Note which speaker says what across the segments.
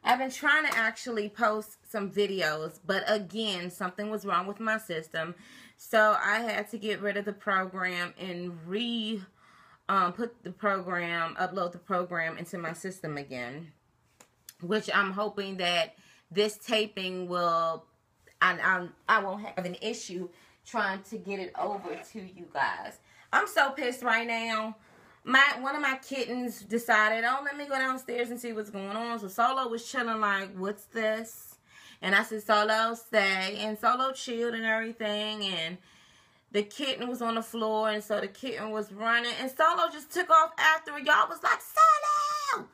Speaker 1: I've been trying to actually post some videos, but again, something was wrong with my system, so I had to get rid of the program and upload the program into my system again, which I'm hoping that this taping will, I won't have an issue trying to get it over to you guys. I'm so pissed right now. One of my kittens decided, oh, let me go downstairs and see what's going on. So Solo was chilling like, what's this? And I said, Solo, stay. And Solo chilled and everything. And the kitten was on the floor. And so the kitten was running. And Solo just took off after it. Y'all was like, Solo!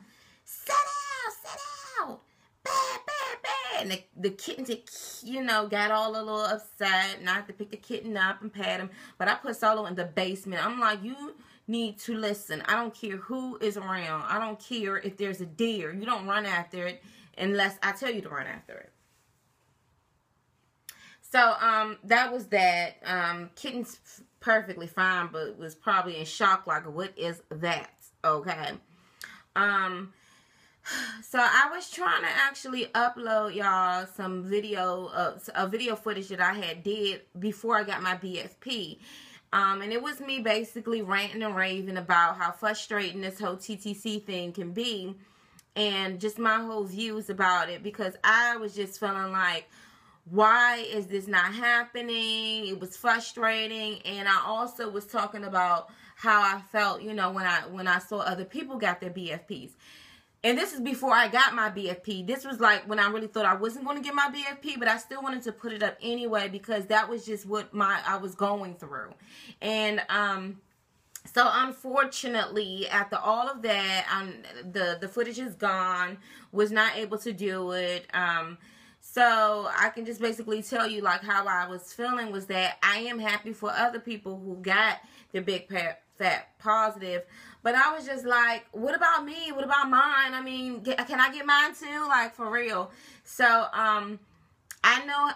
Speaker 1: Sit down! Sit down! Bad, bad, bad. And the kitten, you know, got all a little upset. And I had to pick the kitten up and pat him. But I put Solo in the basement. I'm like, you need to listen. I don't care who is around. I don't care if there's a deer. You don't run after it unless I tell you to run after it. So that was that. Kitten's perfectly fine, but was probably in shock like, what is that? Okay. So I was trying to actually upload y'all some video footage that I had did before I got my BFP. And it was me basically ranting and raving about how frustrating this whole TTC thing can be. And just my whole views about it. Because I was just feeling like, why is this not happening? It was frustrating. And I also was talking about how I felt, you know, when I saw other people got their BFPs. And this is before I got my BFP. This was like when I really thought I wasn't going to get my BFP, but I still wanted to put it up anyway because that was just what I was going through. And so unfortunately, after all of that, the footage is gone. Was not able to do it. So I can just basically tell you like how I was feeling was that I am happy for other people who got their big fat positive. But I was just like, what about me? What about mine? I mean, can I get mine too? Like, for real. So, I know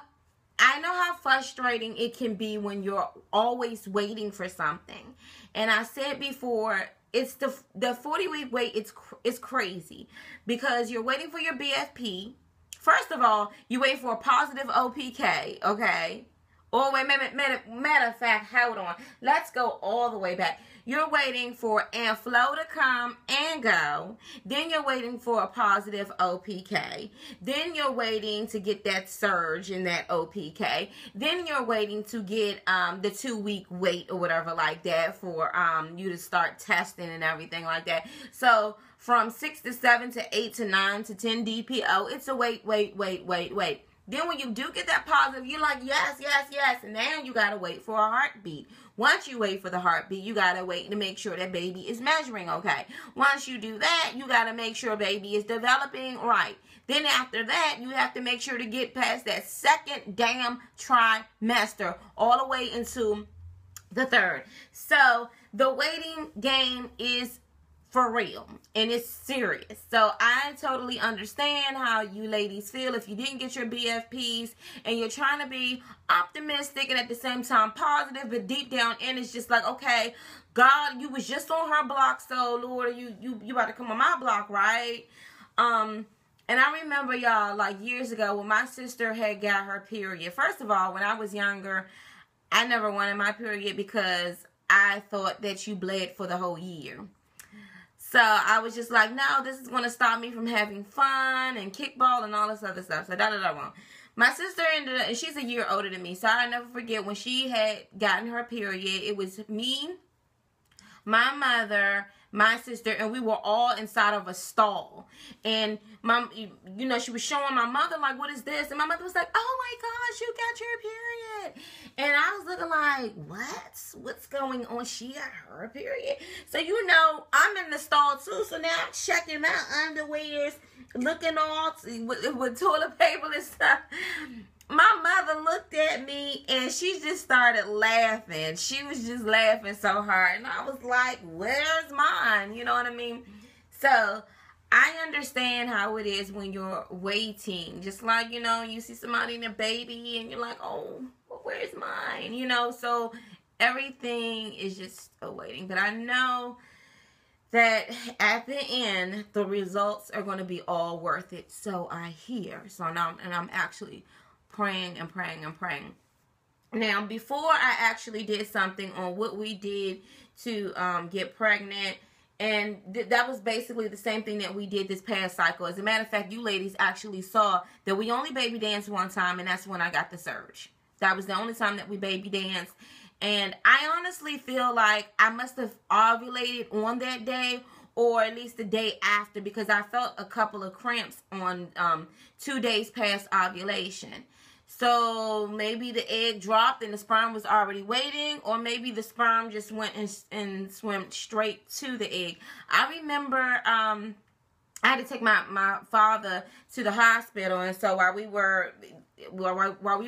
Speaker 1: how frustrating it can be when you're always waiting for something. And I said before, it's the 40-week wait, it's crazy. Because you're waiting for your BFP. First of all, you wait for a positive OPK, okay? Or wait, matter of fact, hold on. Let's go all the way back. You're waiting for flow to come and go. Then you're waiting for a positive OPK. Then you're waiting to get that surge in that OPK. Then you're waiting to get the 2-week wait or whatever like that for you to start testing and everything like that. So from 6 to 7 to 8 to 9 to 10 DPO, it's a wait. Then when you do get that positive, you're like, yes, yes, yes. And now you got to wait for a heartbeat. Once you wait for the heartbeat, you got to wait to make sure that baby is measuring okay. Once you do that, you got to make sure baby is developing right. Then after that, you have to make sure to get past that second damn trimester all the way into the third. So the waiting game is for real, and it's serious. So I totally understand how you ladies feel if you didn't get your BFPs and you're trying to be optimistic and at the same time positive, but deep down in it's just like, okay, God, you was just on her block, so Lord, you about to come on my block, right? And I remember, y'all, like years ago when my sister had got her period. First of all, when I was younger, I never wanted my period because I thought that you bled for the whole year. So I was just like, no, this is going to stop me from having fun and kickball and all this other stuff. So wrong. My sister ended up, and she's a year older than me. So I'll never forget when she had gotten her period. It was me, my mother, my sister, and we were all inside of a stall. And mom, you know, she was showing my mother, like, what is this? And my mother was like, oh my gosh, you got your period. And I was looking like, what? What's going on? She got her period. So, you know, I'm in the stall too. So now I'm checking my underwears, looking all with toilet paper and stuff. My mother looked at me and she just started laughing. She was just laughing so hard. And I was like, where's mine? You know what I mean? So I understand how it is when you're waiting. Just like, you know, you see somebody in a baby and you're like, oh, well, where's mine? You know, so everything is just awaiting. But I know that at the end, the results are going to be all worth it. So I hear. So now, and I'm actually praying and praying and praying. Now, before I actually did something on what we did to get pregnant, and that was basically the same thing that we did this past cycle. As a matter of fact, you ladies actually saw that we only baby danced one time, and that's when I got the surge. That was the only time that we baby danced. And I honestly feel like I must have ovulated on that day, or at least the day after, because I felt a couple of cramps on 2 days past ovulation. So maybe the egg dropped and the sperm was already waiting, or maybe the sperm just went and swam straight to the egg. I remember I had to take my father to the hospital, and so while we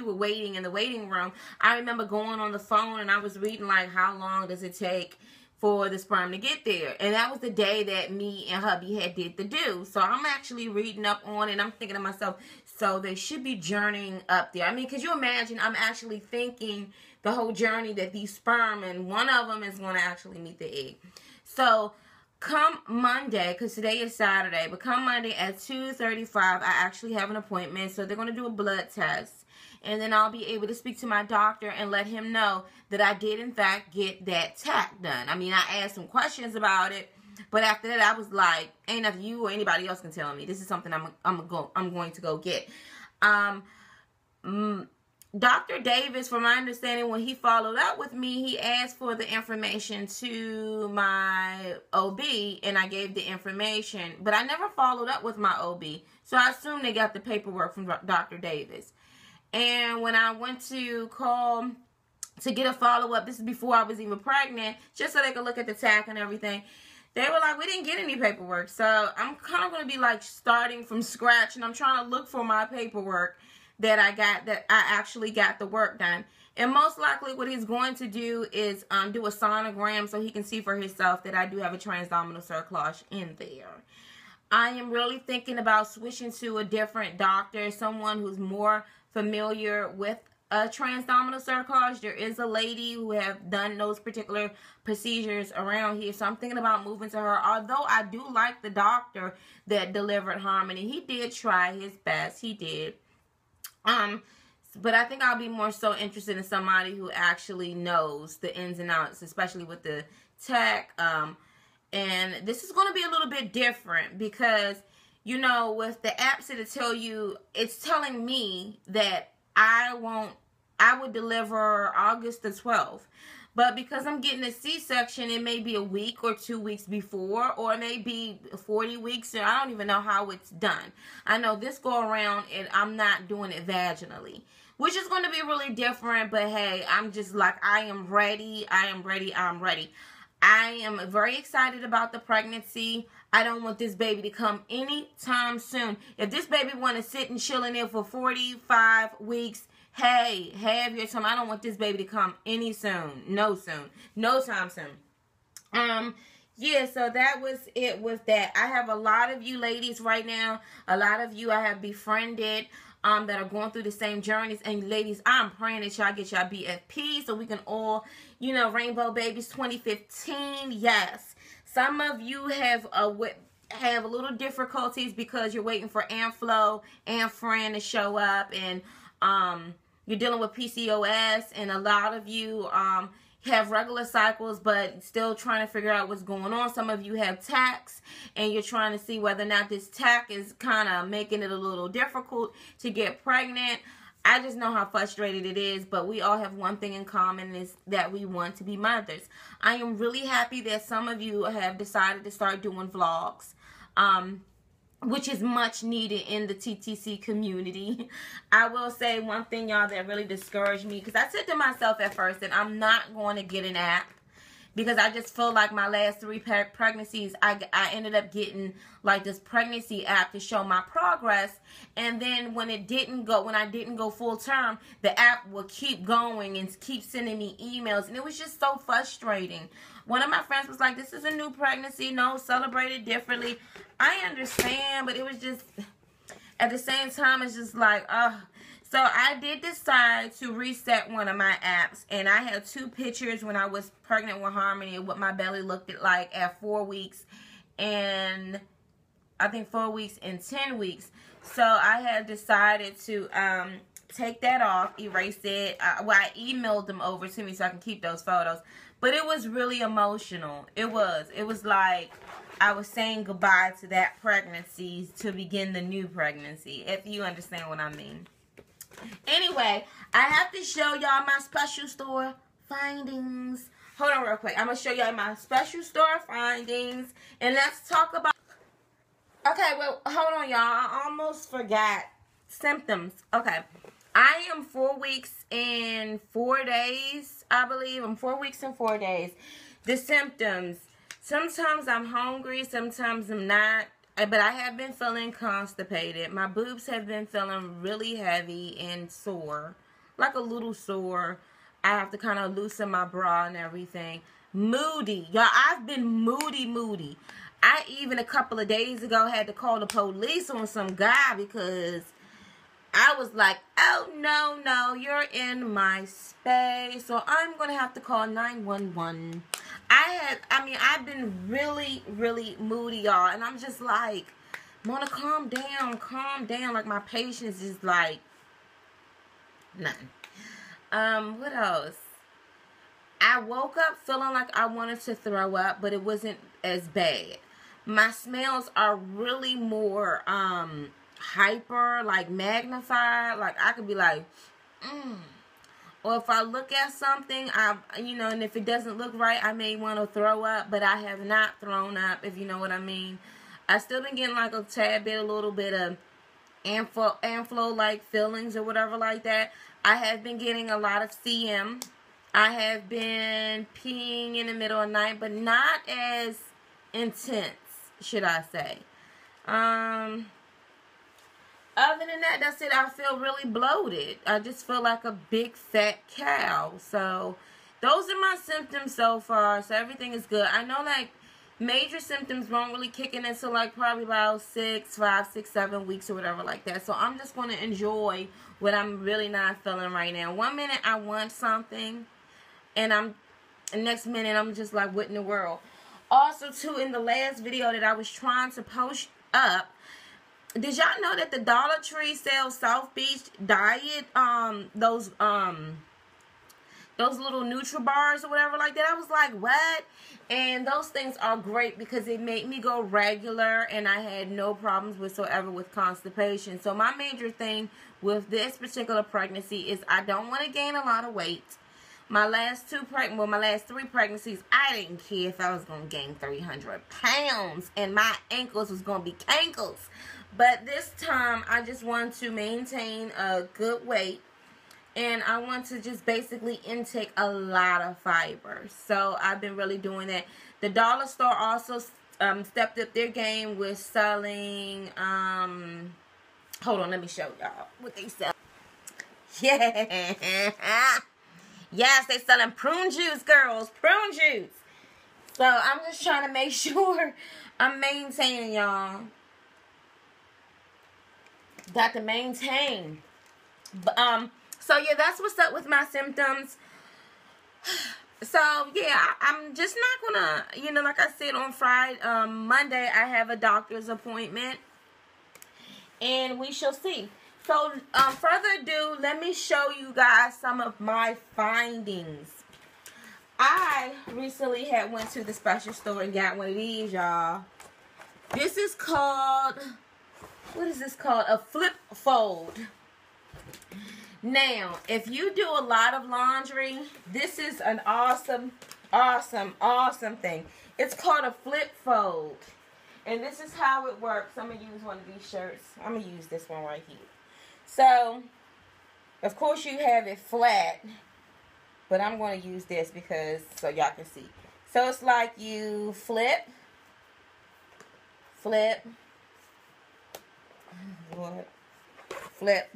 Speaker 1: were waiting in the waiting room, I remember going on the phone and I was reading like, how long does it take for the sperm to get there? And that was the day that me and hubby had did the do. So I'm actually reading up on it, and I'm thinking to myself, so they should be journeying up there. I mean, could you imagine? I'm actually thinking the whole journey that these sperm, and one of them is going to actually meet the egg. So come Monday, because today is Saturday, but come Monday at 2:35, I actually have an appointment. So they're going to do a blood test. And then I'll be able to speak to my doctor and let him know that I did, in fact, get that tack done. I mean, I asked some questions about it, but after that, I was like, ain't nothing you or anybody else can tell me. This is something I'm going to go get. Dr. Davis, from my understanding, when he followed up with me, he asked for the information to my OB, and I gave the information. But I never followed up with my OB, so I assume they got the paperwork from Dr. Davis. And when I went to call to get a follow-up, this is before I was even pregnant, just so they could look at the tack and everything, they were like, we didn't get any paperwork. So I'm kind of going to be like starting from scratch, and I'm trying to look for my paperwork that I got, that I actually got the work done. And most likely what he's going to do is do a sonogram so he can see for himself that I do have a transabdominal cerclage in there. I am really thinking about switching to a different doctor, someone who's more familiar with a transabdominal cerclage. There is a lady who have done those particular procedures around here, so I'm thinking about moving to her. Although I do like the doctor that delivered Harmony, he did try his best. He did. But I think I'll be more so interested in somebody who actually knows the ins and outs, especially with the tech. And this is going to be a little bit different because, you know, with the apps it'll tell you, it's telling me that I would deliver August the 12th. But because I'm getting a C-section, it may be a week or 2 weeks before, or it may be 40 weeks, or I don't even know how it's done. I know this go around and I'm not doing it vaginally, which is going to be really different. But hey, I'm just like, I am ready. I am ready. I'm ready. I am very excited about the pregnancy. I don't want this baby to come anytime soon. If this baby want to sit and chill in there for 45 weeks, hey, have your time. I don't want this baby to come no time soon. Yeah, so that was it with that. I have a lot of you ladies right now, a lot of you I have befriended that are going through the same journeys. And ladies, I'm praying that y'all get y'all BFP so we can all, you know, Rainbow Babies 2015. Yes. Some of you have a little difficulties because you're waiting for Amflo and Fran to show up, and you're dealing with PCOS, and a lot of you have regular cycles but still trying to figure out what's going on. Some of you have tacs, and you're trying to see whether or not this tac is kind of making it a little difficult to get pregnant. I just know how frustrated it is, but we all have one thing in common, is that we want to be mothers. I am really happy that some of you have decided to start doing vlogs, which is much needed in the TTC community. I will say one thing, y'all, that really discouraged me, because I said to myself at first that I'm not going to get an app, because I just feel like my last 3 pregnancies, I ended up getting like this pregnancy app to show my progress. And then when I didn't go full term, the app would keep going and keep sending me emails. And it was just so frustrating. One of my friends was like, this is a new pregnancy. No, celebrate it differently. I understand, but it was just, at the same time, it's just like, ugh. So I did decide to reset one of my apps, and I had 2 pictures when I was pregnant with Harmony and what my belly looked like at 4 weeks, and I think 4 weeks and 10 weeks. So I had decided to take that off, erase it. Well, I emailed them over to me so I can keep those photos. But it was really emotional. It was like I was saying goodbye to that pregnancy to begin the new pregnancy, if you understand what I mean. Anyway, I have to show y'all my special store findings. Hold on real quick. I'm going to show y'all my special store findings. And let's talk about... Okay, well, hold on, y'all. I almost forgot. Symptoms. Okay. I am 4 weeks and 4 days, I believe. I'm 4 weeks and 4 days. The symptoms. Sometimes I'm hungry. Sometimes I'm not. But I have been feeling constipated. My boobs have been feeling really heavy and sore. Like a little sore. I have to kind of loosen my bra and everything. Moody. Y'all, I've been moody. I even a couple of days ago had to call the police on some guy because I was like, oh, no, you're in my space. So I'm going to have to call 911. I've been really moody, y'all. And I'm just like, Mona, calm down. Like, my patience is like, none. What else? I woke up feeling like I wanted to throw up, but it wasn't as bad. My smells are really more, hyper, like magnified. Like, I could be like, Or if I look at something, and if it doesn't look right, I may want to throw up, but I have not thrown up, if you know what I mean. I still been getting like a little bit of amphlo-like feelings or whatever like that. I have been getting a lot of CM. I have been peeing in the middle of the night, but not as intense, should I say. Other than that, that's it. I feel really bloated. I just feel like a big fat cow. So, those are my symptoms so far. So, everything is good. I know, like, major symptoms won't really kick in until, like, probably about 5, 6, 7 weeks or whatever like that. So, I'm just going to enjoy what I'm really not feeling right now. 1 minute, I want something. And the next minute, I'm just like, what in the world? Also, too, in the last video that I was trying to post up, did y'all know that the Dollar Tree sells South Beach diet, those little Nutri-Bars or whatever like that? I was like, what? And those things are great because it made me go regular and I had no problems whatsoever with constipation. So my major thing with this particular pregnancy is I don't want to gain a lot of weight. My last 3 pregnancies, I didn't care if I was going to gain 300 pounds and my ankles was going to be cankles. But this time, I just want to maintain a good weight. And I want to just basically intake a lot of fiber. So, I've been really doing that. The dollar store also stepped up their game with selling, hold on, let me show y'all what they sell. Yeah. Yes, they selling prune juice, girls. Prune juice. So, I'm just trying to make sure I'm maintaining, y'all. Got to maintain. So, yeah, that's what's up with my symptoms. So, yeah, I'm just not going to, like I said on Friday, Monday, I have a doctor's appointment. And we shall see. So, further ado, let me show you guys some of my findings. I recently went to the special store and got one of these, y'all. This is called... What is this called? A flip fold. Now, if you do a lot of laundry, this is an awesome, awesome, awesome thing. It's called a flip fold. And this is how it works. I'm going to use one of these shirts. I'm going to use this one right here. So, of course you have it flat. But I'm going to use this because, so y'all can see. So it's like you flip. Flip. What? Flip.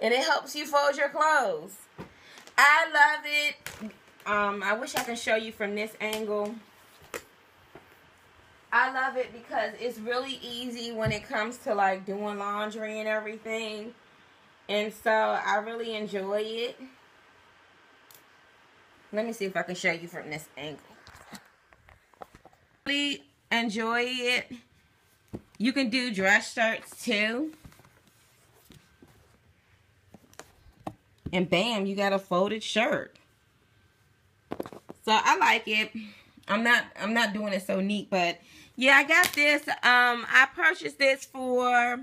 Speaker 1: And it helps you fold your clothes. I love it. I wish I could show you from this angle. I love it because it's really easy when it comes to like doing laundry and everything. And so I really enjoy it. Let me see if I can show you from this angle. Really enjoy it. You can do dress shirts too. And bam, you got a folded shirt. So I like it. I'm not doing it so neat, but yeah, I got this. I purchased this for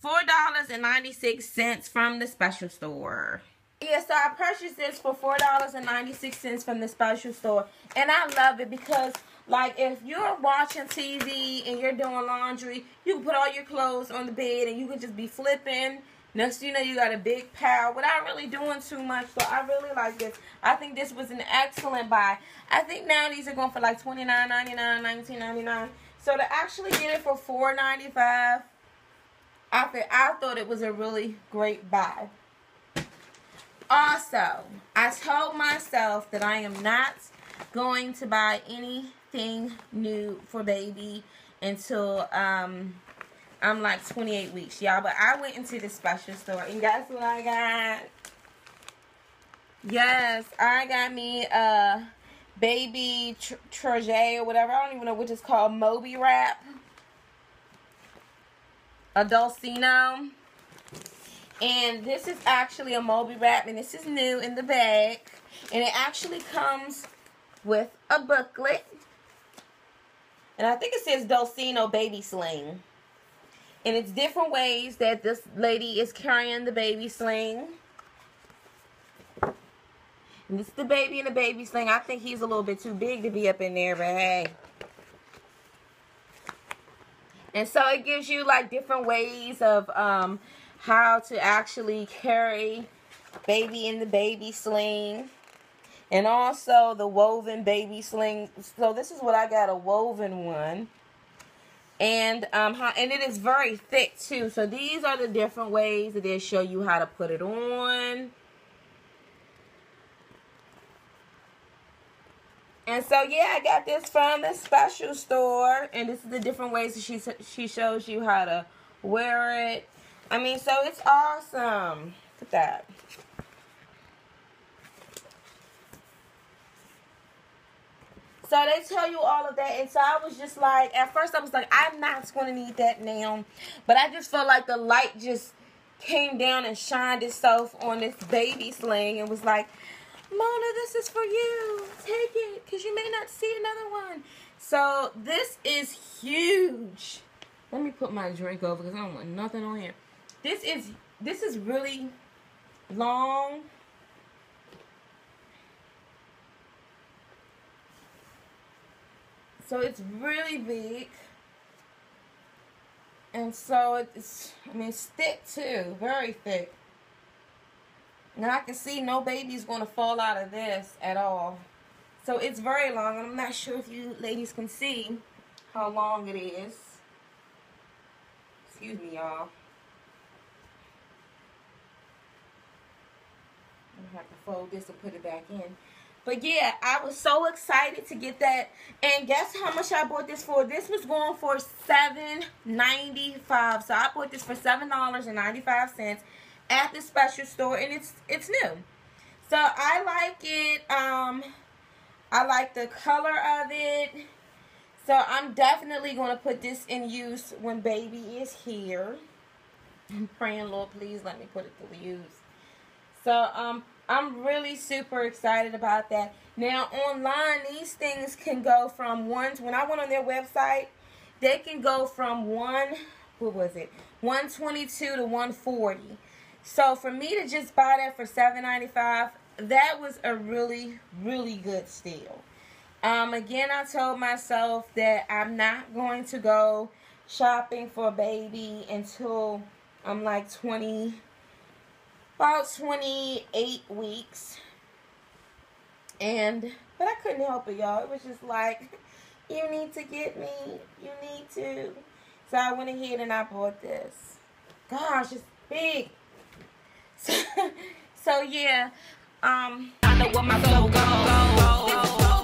Speaker 1: $4.96 from the special store. Yeah, so I purchased this for $4.96 from the special store. And I love it because, like, if you're watching TV and you're doing laundry, you can put all your clothes on the bed and you can just be flipping. Next thing you know, you got a big pile without really doing too much. So I really like this. I think this was an excellent buy. I think now these are going for like $29.99, $19.99. So to actually get it for $4.95, I thought it was a really great buy. Also, I told myself that I am not going to buy anything new for baby until I'm like 28 weeks, y'all. But I went into the special store, and guess what I got? Yes, I got me a baby Trajet or whatever. I don't even know what it's called. Moby wrap. A Dulcino. And this is actually a Moby wrap, and this is new in the bag. And it actually comes with a booklet. And I think it says Dulcino Baby Sling. And it's different ways that this lady is carrying the baby sling. And this is the baby in the baby sling. I think he's a little bit too big to be up in there, but hey. And so it gives you like different ways of how to actually carry baby in the baby sling. And also the woven baby sling. So this is what I got, a woven one. And it is very thick too. So these are the different ways that they show you how to put it on. And so yeah, I got this from the special store, and this is the different ways that she shows you how to wear it. I mean, so it's awesome. Look at that. So they tell you all of that. And so I was just like, at first I was like, I'm not going to need that now. But I just felt like the light just came down and shined itself on this baby sling and was like, Mona, this is for you. Take it, because you may not see another one. So this is huge. Let me put my drink over because I don't want nothing on here. This is really long. So it's really big. And so it's, I mean, it's thick too. Very thick. Now I can see no baby's going to fall out of this at all. So it's very long. I'm not sure if you ladies can see how long it is. Excuse me, y'all. I have to fold this and put it back in. But yeah, I was so excited to get that. And guess how much I bought this for? This was going for $7.95. So I bought this for $7.95 at the special store, and it's new. So I like it. I like the color of it. So I'm definitely going to put this in use when baby is here. I'm praying, Lord, please let me put it to use. So I'm really super excited about that. Now online, these things can go from when I went on their website, they can go from 122 to 140. So for me to just buy that for $7.95, that was a really, really good steal. Again, I told myself that I'm not going to go shopping for a baby until I'm like about 28 weeks. But I couldn't help it, y'all. It was just like, you need to get me. You need to. So I went ahead and I bought this. Gosh, it's big. So yeah. I know what my soul goes.